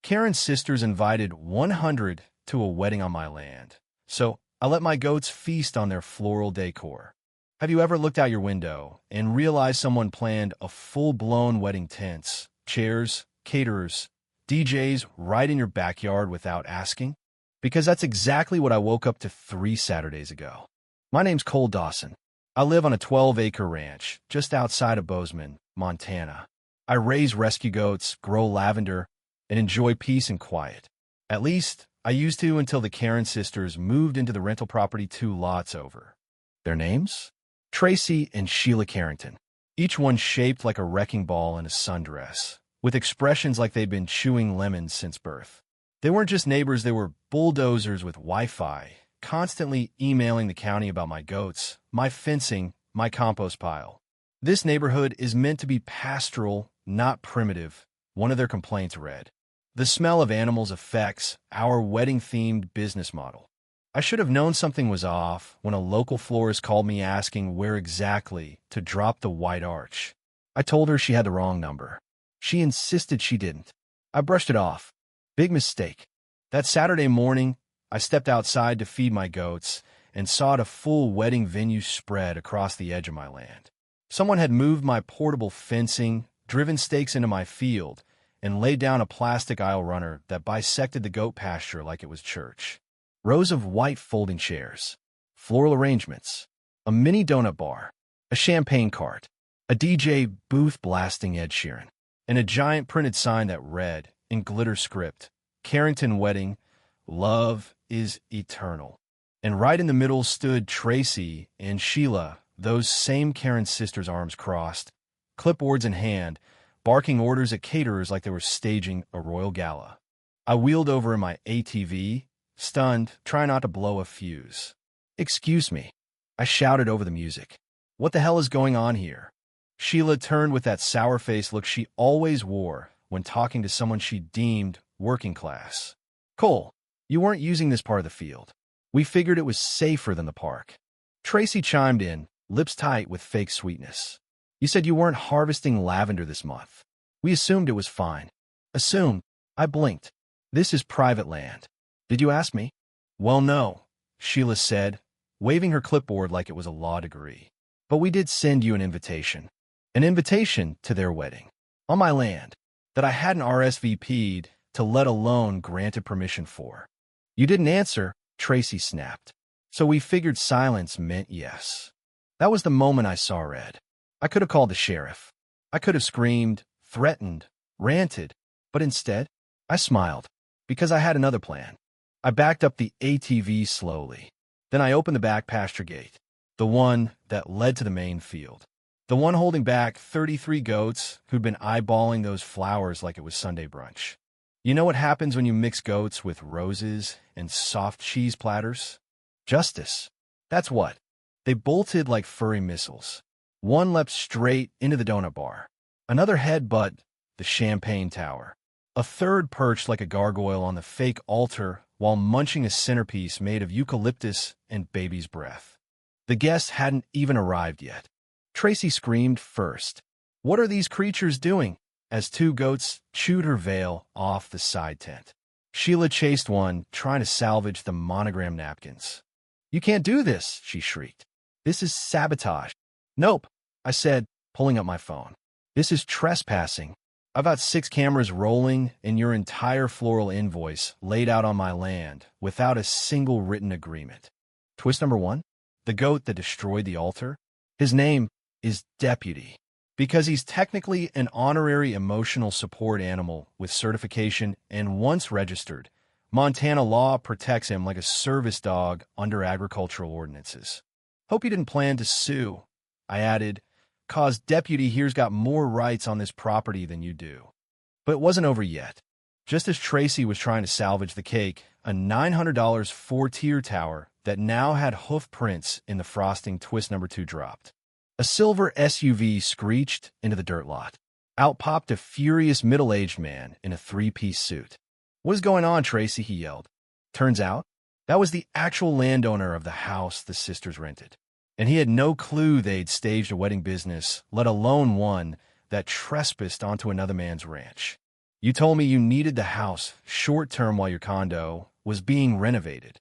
Karen's sisters invited 100 to a wedding on my land, so I let my goats feast on their floral decor. Have you ever looked out your window and realized someone planned a full-blown wedding tents, chairs, caterers, DJs right in your backyard without asking? Because that's exactly what I woke up to 3 Saturdays ago. My name's Cole Dawson. I live on a 12-acre ranch just outside of Bozeman, Montana. I raise rescue goats, grow lavender, and enjoy peace and quiet. At least, I used to until the Karen sisters moved into the rental property 2 lots over. Their names? Tracy and Sheila Carrington. Each one shaped like a wrecking ball in a sundress, with expressions like they'd been chewing lemons since birth. They weren't just neighbors, they were bulldozers with Wi-Fi, constantly emailing the county about my goats, my fencing, my compost pile. This neighborhood is meant to be pastoral, not primitive, one of their complaints read. The smell of animals affects our wedding-themed business model. I should have known something was off when a local florist called me asking where exactly to drop the white arch. I told her she had the wrong number. She insisted she didn't. I brushed it off. Big mistake. That Saturday morning, I stepped outside to feed my goats and saw a full wedding venue spread across the edge of my land. Someone had moved my portable fencing, driven stakes into my field, and laid down a plastic aisle runner that bisected the goat pasture like it was church. Rows of white folding chairs, floral arrangements, a mini donut bar, a champagne cart, a DJ booth blasting Ed Sheeran, and a giant printed sign that read, in glitter script, Carrington Wedding, Love is Eternal. And right in the middle stood Tracy and Sheila, those same Karen sisters, arms crossed, clipboards in hand, barking orders at caterers like they were staging a royal gala. I wheeled over in my ATV, stunned, trying not to blow a fuse. "Excuse me," I shouted over the music. "What the hell is going on here?" Sheila turned with that sour face look she always wore when talking to someone she deemed working class. "Cole, you weren't using this part of the field. We figured it was safer than the park." Tracy chimed in, lips tight with fake sweetness. "You said you weren't harvesting lavender this month. We assumed it was fine." "Assumed?" I blinked. "This is private land. Did you ask me?" "Well, no," Sheila said, waving her clipboard like it was a law degree. "But we did send you an invitation. An invitation to their wedding. On my land. That I hadn't RSVP'd to, let alone granted permission for." "You didn't answer," Tracy snapped. "So we figured silence meant yes." That was the moment I saw red. I could have called the sheriff. I could have screamed, threatened, ranted, but instead, I smiled, because I had another plan. I backed up the ATV slowly. Then I opened the back pasture gate, the one that led to the main field. The one holding back 33 goats who'd been eyeballing those flowers like it was Sunday brunch. You know what happens when you mix goats with roses and soft cheese platters? Justice. That's what. They bolted like furry missiles. One leapt straight into the donut bar. Another headbutt the champagne tower. A third perched like a gargoyle on the fake altar while munching a centerpiece made of eucalyptus and baby's breath. The guests hadn't even arrived yet. Tracy screamed first. "What are these creatures doing?" as 2 goats chewed her veil off the side tent. Sheila chased one, trying to salvage the monogram napkins. "You can't do this," she shrieked. "This is sabotage." "Nope," I said, pulling up my phone. "This is trespassing. I've got 6 cameras rolling and your entire floral invoice laid out on my land without a single written agreement." Twist number 1? The goat that destroyed the altar? His name is Deputy, because he's technically an honorary emotional support animal with certification and once registered. Montana law protects him like a service dog under agricultural ordinances. "Hope you didn't plan to sue," I added, "'cause Deputy here's got more rights on this property than you do." But it wasn't over yet. Just as Tracy was trying to salvage the cake, a $900 4-tier tower that now had hoof prints in the frosting, twist number 2, dropped. A silver SUV screeched into the dirt lot. Out popped a furious middle-aged man in a 3-piece suit. "What is going on, Tracy?" he yelled. Turns out, that was the actual landowner of the house the sisters rented. And he had no clue they'd staged a wedding business, let alone one that trespassed onto another man's ranch. You told me you needed the house short-term while your condo was being renovated.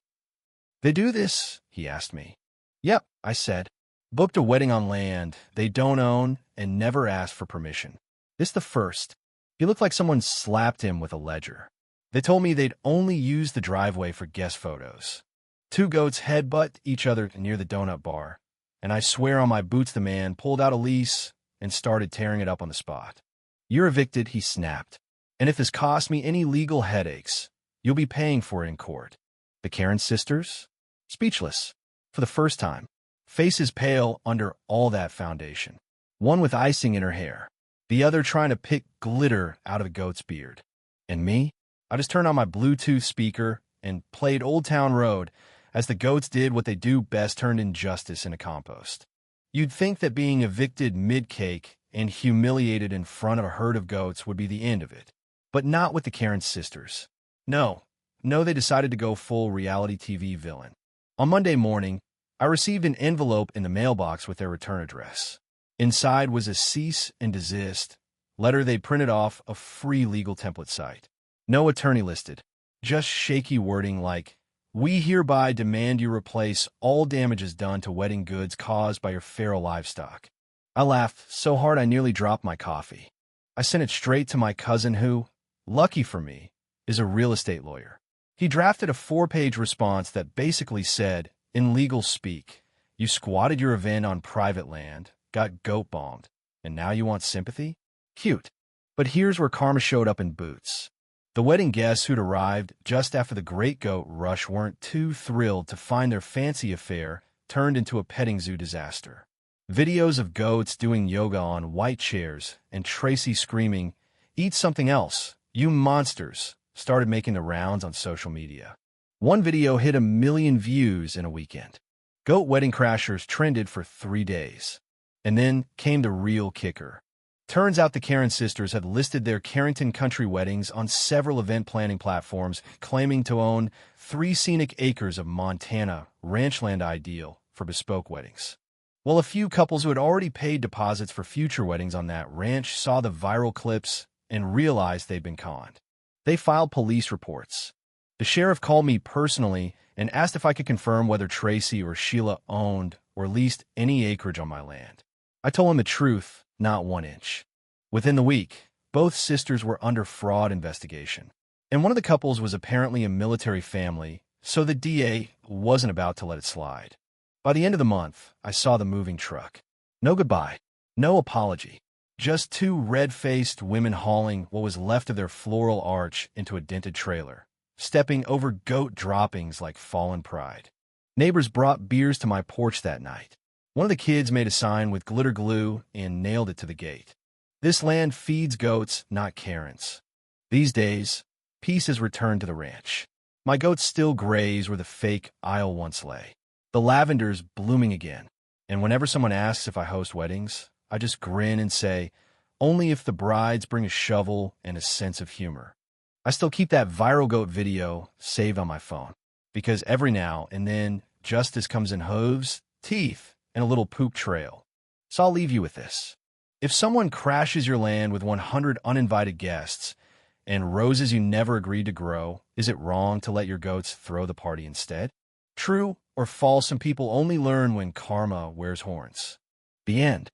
They do this? He asked me. Yep, I said. Booked a wedding on land they don't own and never asked for permission. This the first. He looked like someone slapped him with a ledger. They told me they'd only use the driveway for guest photos. Two goats headbutt each other near the donut bar, and I swear on my boots the man pulled out a lease and started tearing it up on the spot. You're evicted, he snapped. And if this costs me any legal headaches, you'll be paying for it in court. The Karen sisters? Speechless. For the first time. Faces pale under all that foundation. One with icing in her hair. The other trying to pick glitter out of the goat's beard. And me? I just turned on my Bluetooth speaker and played Old Town Road as the goats did what they do best, turned injustice into compost. You'd think that being evicted mid-cake and humiliated in front of a herd of goats would be the end of it. But not with the Karen sisters. No, they decided to go full reality TV villain. On Monday morning, I received an envelope in the mailbox with their return address. Inside was a cease and desist letter they printed off a free legal template site. No attorney listed, just shaky wording like, "We hereby demand you replace all damages done to wedding goods caused by your feral livestock." I laughed so hard I nearly dropped my coffee. I sent it straight to my cousin who, lucky for me, is a real estate lawyer. He drafted a 4-page response that basically said, in legal speak, you squatted your event on private land, got goat bombed, and now you want sympathy? Cute. But here's where karma showed up in boots. The wedding guests who'd arrived just after the Great Goat Rush weren't too thrilled to find their fancy affair turned into a petting zoo disaster. Videos of goats doing yoga on white chairs and Tracy screaming, "Eat something else, you monsters," started making the rounds on social media. One video hit 1 million views in a weekend. Goat wedding crashers trended for 3 days. And then came the real kicker. Turns out the Karen sisters had listed their Carrington country weddings on several event planning platforms, claiming to own 3 scenic acres of Montana ranchland ideal for bespoke weddings. Well, a few couples who had already paid deposits for future weddings on that ranch saw the viral clips and realized they'd been conned. They filed police reports. The sheriff called me personally and asked if I could confirm whether Tracy or Sheila owned or leased any acreage on my land. I told him the truth, not 1 inch. Within the week, both sisters were under fraud investigation. And one of the couples was apparently a military family, so the DA wasn't about to let it slide. By the end of the month, I saw the moving truck. No goodbye, no apology. Just 2 red-faced women hauling what was left of their floral arch into a dented trailer, stepping over goat droppings like fallen pride. Neighbors brought beers to my porch that night. One of the kids made a sign with glitter glue and nailed it to the gate. This land feeds goats, not Karens. These days, peace has returned to the ranch. My goats still graze where the fake aisle once lay. The lavender's blooming again. And whenever someone asks if I host weddings, I just grin and say, only if the brides bring a shovel and a sense of humor. I still keep that viral goat video saved on my phone, because every now and then justice comes in hooves, teeth, and a little poop trail. So I'll leave you with this. If someone crashes your land with 100 uninvited guests and roses you never agreed to grow, is it wrong to let your goats throw the party instead? True or false, some people only learn when karma wears horns. The end.